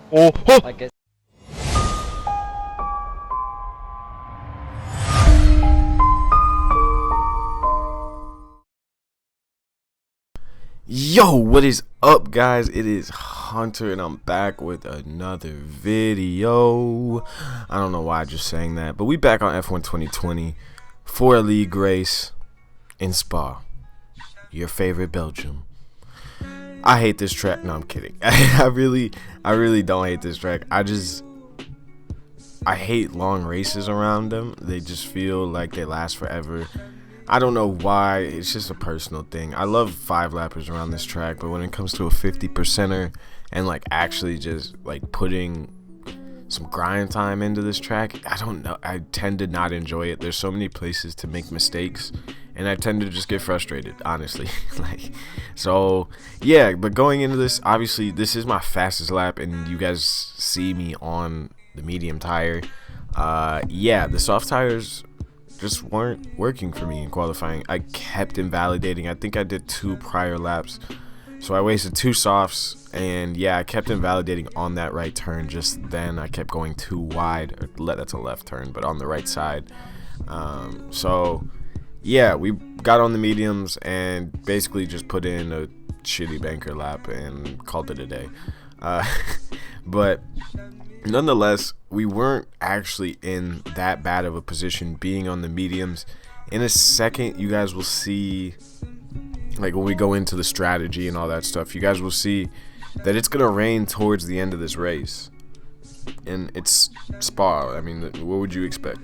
Oh, oh. Like I Yo, what is up, guys? It is Hunter, and I'm back with another video. I don't know why I just saying that, but we back on F1 2020 for a league race in Spa, your favorite Belgium. I hate this track. No, I'm kidding. I really don't hate this track. I hate long races around them. They just feel like they last forever. I don't know why. It's just a personal thing. I love 5-lappers around this track, but when it comes to a 50%er and like actually just like putting some grind time into this track, I don't know. I tend to not enjoy it. There's so many places to make mistakes, and I tend to just get frustrated, honestly. So yeah. But going into this, obviously, this is my fastest lap, and you guys see me on the medium tire. Yeah, the soft tires just weren't working for me in qualifying. I kept invalidating. I think I did 2 prior laps, so I wasted 2 softs, and yeah, I kept invalidating on that right turn. Just then I kept going too wide, or that's a left turn, but on the right side. So yeah, we got on the mediums and basically just put in a shitty banker lap and called it a day. But nonetheless, we weren't actually in that bad of a position being on the mediums. In a second, you guys will see, like when we go into the strategy and all that stuff, you guys will see that it's gonna rain towards the end of this race, and it's Spa. I mean, what would you expect?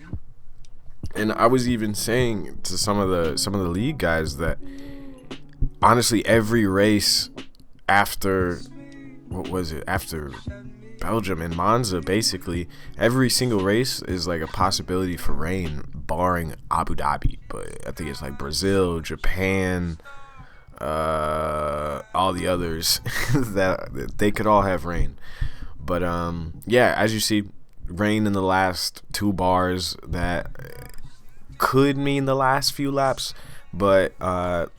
And I was even saying to some of the league guys that honestly, every race after, what was it, after Belgium and Monza, basically every single race is like a possibility for rain, barring Abu Dhabi. But I think it's like Brazil, Japan, all the others that they could all have rain. But yeah, as you see, rain in the last 2 bars. That could mean the last few laps, but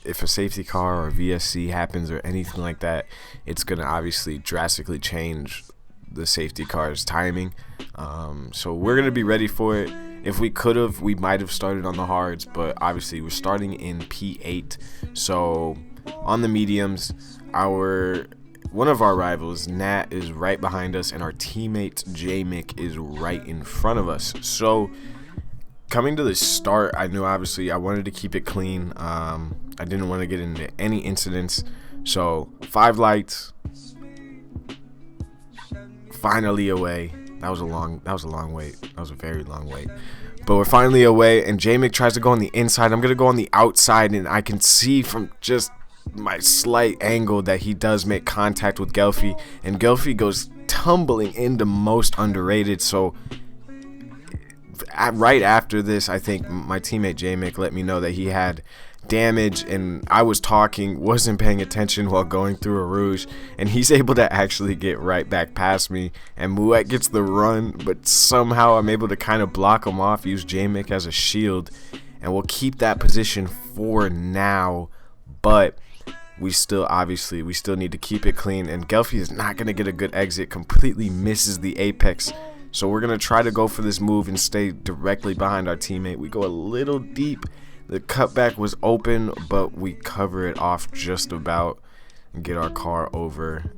if a safety car or VSC happens or anything like that, it's gonna obviously drastically change the safety car's timing. So we're gonna be ready for it. If we could have, we might have started on the hards, but obviously we're starting in P8. So on the mediums, one of our rivals, Nat, is right behind us, and our teammate J-Mick is right in front of us. So coming to the start, I knew obviously I wanted to keep it clean. I didn't want to get into any incidents. So 5 lights, finally away. That was a long wait. That was a very long wait. But we're finally away, and J-Mick tries to go on the inside. I'm gonna go on the outside, and I can see from just my slight angle that he does make contact with Gelfi, and Gelfi goes tumbling into most underrated. So right after this, I think my teammate J-Mick let me know that he had damage, and I was wasn't paying attention while going through a rouge, and he's able to actually get right back past me, and Mouet gets the run, but somehow I'm able to kind of block him off, use J-Mick as a shield, and we'll keep that position for now. But we still need to keep it clean, and Gelfi is not going to get a good exit, completely misses the apex. So we're going to try to go for this move and stay directly behind our teammate. We go a little deep. The cutback was open, but we cover it off just about and get our car over.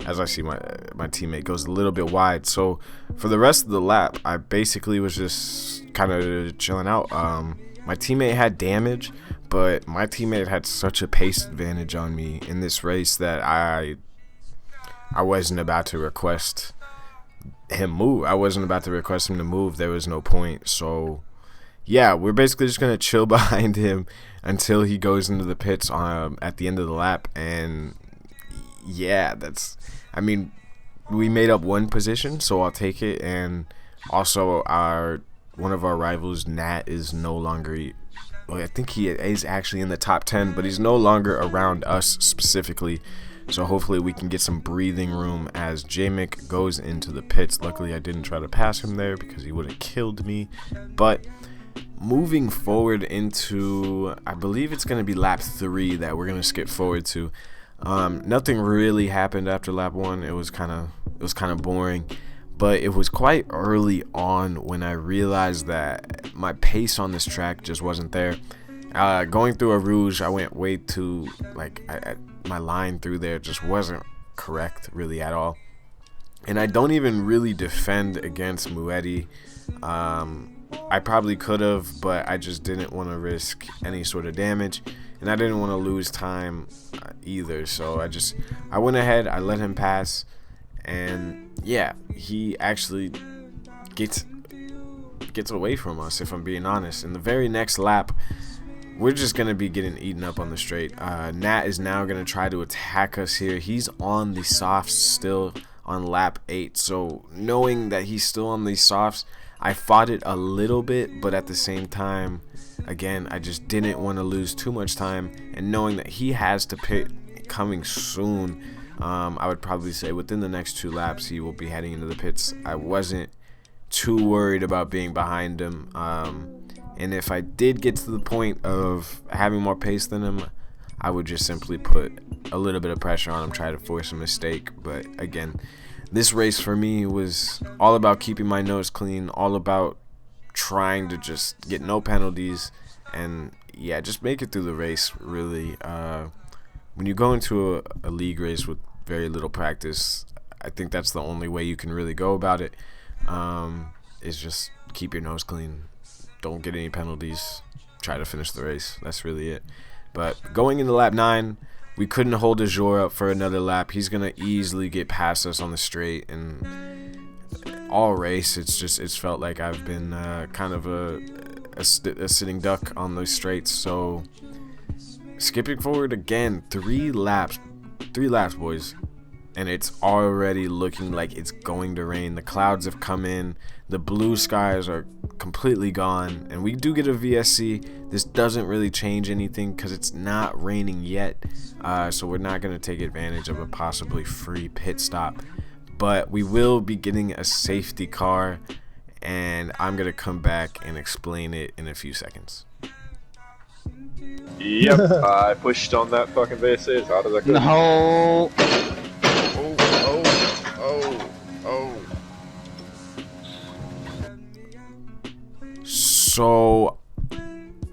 As I see, my teammate goes a little bit wide. So for the rest of the lap, I basically was just kind of chilling out. My teammate had damage, but my teammate had such a pace advantage on me in this race that I wasn't about to request him move. I wasn't about to request him to move. There was no point. So yeah, we're basically just gonna chill behind him until he goes into the pits at the end of the lap. And yeah, I mean, we made up 1 position, so I'll take it. And also, one of our rivals, Nat, is no longer, well, I think he is actually in the top 10, but he's no longer around us specifically. So hopefully we can get some breathing room as J-Mick goes into the pits. Luckily, I didn't try to pass him there because he would have killed me. But moving forward into, I believe it's going to be lap 3 that we're going to skip forward to. Nothing really happened after lap 1. It was kind of boring, but it was quite early on when I realized that my pace on this track just wasn't there. Going through a Rouge, I went way too, my line through there just wasn't correct really at all. And I don't even really defend against Muetti. I probably could have, but I just didn't want to risk any sort of damage, and I didn't want to lose time either. So I went ahead, I let him pass, and yeah, he actually gets away from us, if I'm being honest. In the very next lap, we're just going to be getting eaten up on the straight. Nat is now going to try to attack us here. He's on the softs still on lap 8, so knowing that he's still on these softs, I fought it a little bit, but at the same time, again, I just didn't want to lose too much time, and knowing that he has to pit coming soon, I would probably say within the next 2 laps he will be heading into the pits. I wasn't too worried about being behind him, and if I did get to the point of having more pace than him, I would just simply put a little bit of pressure on him, try to force a mistake. But again, this race for me was all about keeping my nose clean, all about trying to just get no penalties, and yeah, just make it through the race, really. When you go into a league race with very little practice, I think that's the only way you can really go about it, is just keep your nose clean, don't get any penalties, try to finish the race. That's really it. But going into lap 9, we couldn't hold Azure up for another lap. He's gonna easily get past us on the straight, and all race it's felt like I've been kind of a sitting duck on those straights. So skipping forward again, 3 laps, boys, and it's already looking like it's going to rain. The clouds have come in, the blue skies are completely gone, and we do get a VSC. This doesn't really change anything because it's not raining yet, so we're not going to take advantage of a possibly free pit stop, but we will be getting a safety car, and I'm going to come back and explain it in a few seconds. Yep, I pushed on that fucking VSC as hard as I could. No. So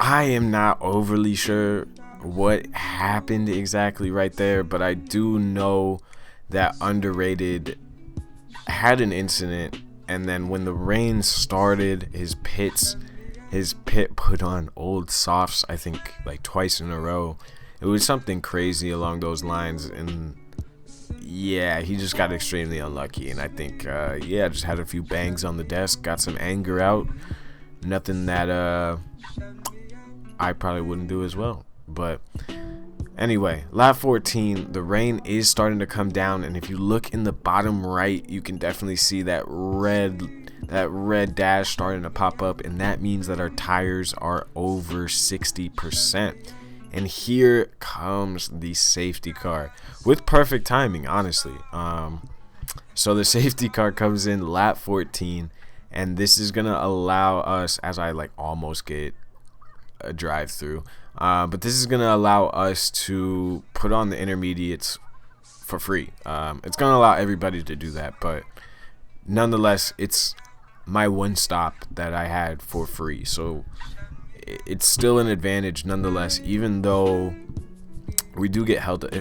I am not overly sure what happened exactly right there, but I do know that Underrated had an incident, and then when the rain started, his pit put on old softs, I think like twice in a row. It was something crazy along those lines, and yeah, he just got extremely unlucky, and I think yeah, just had a few bangs on the desk, got some anger out. Nothing that I probably wouldn't do as well. But anyway, lap 14, the rain is starting to come down, and if you look in the bottom right, you can definitely see that red dash starting to pop up, and that means that our tires are over 60%. And here comes the safety car with perfect timing, honestly. So the safety car comes in lap 14, and this is gonna allow us, as I almost get a drive through, but this is gonna allow us to put on the intermediates for free. It's gonna allow everybody to do that, but nonetheless, it's my one stop that I had for free, so it's still an advantage nonetheless, even though we do get held up.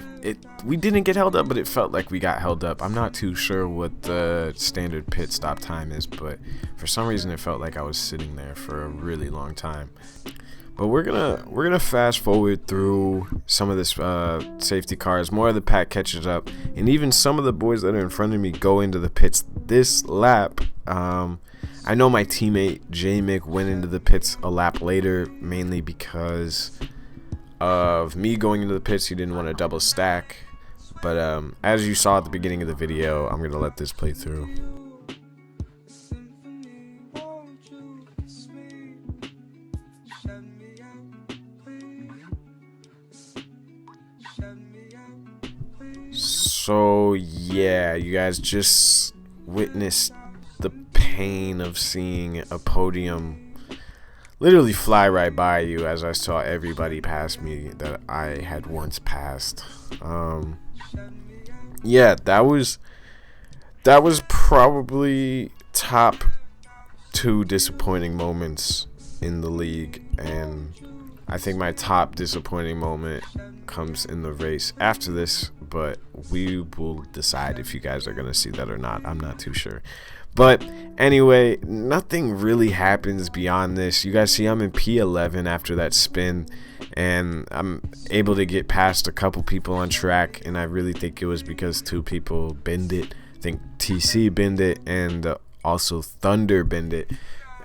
We didn't get held up, but it felt like we got held up. I'm not too sure what the standard pit stop time is, but for some reason it felt like I was sitting there for a really long time. But we're gonna fast forward through some of this safety cars. More of the pack catches up, and even some of the boys that are in front of me go into the pits this lap. I know my teammate J-Mick went into the pits a lap later, mainly because of me going into the pits. He didn't want to double stack, but as you saw at the beginning of the video, I'm gonna let this play through. So yeah, you guys just witnessed the pain of seeing a podium literally fly right by you as I saw everybody pass me that I had once passed. Yeah, that was probably top 2 disappointing moments in the league, and I think my top disappointing moment comes in the race after this, but we will decide if you guys are going to see that or not. I'm not too sure. But anyway, nothing really happens beyond this. You guys see I'm in P11 after that spin, and I'm able to get past a couple people on track, and I really think it was because 2 people binned it. I think TC binned it, and also Thunder binned it.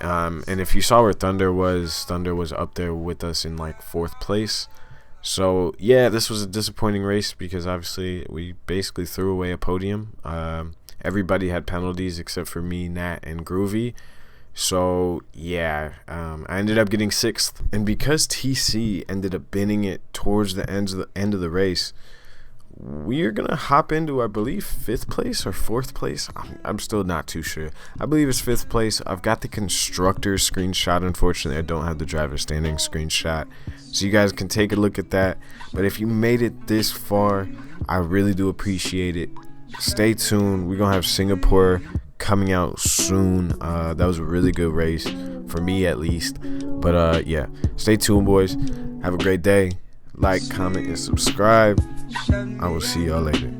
And if you saw where Thunder was up there with us in like 4th place. So yeah, this was a disappointing race because obviously we basically threw away a podium. Everybody had penalties except for me, Nat, and Groovy. So yeah, I ended up getting 6th, and because TC ended up binning it towards the end of the race, we're gonna hop into, I believe, 5th place or 4th place. I'm still not too sure. I believe it's 5th place. I've got the constructor screenshot. Unfortunately, I don't have the driver standing screenshot, so you guys can take a look at that. But if you made it this far, I really do appreciate it. Stay tuned. We're gonna have Singapore coming out soon. That was a really good race for me, at least. But yeah, stay tuned, boys. Have a great day. Like, comment, and subscribe. I will see y'all later.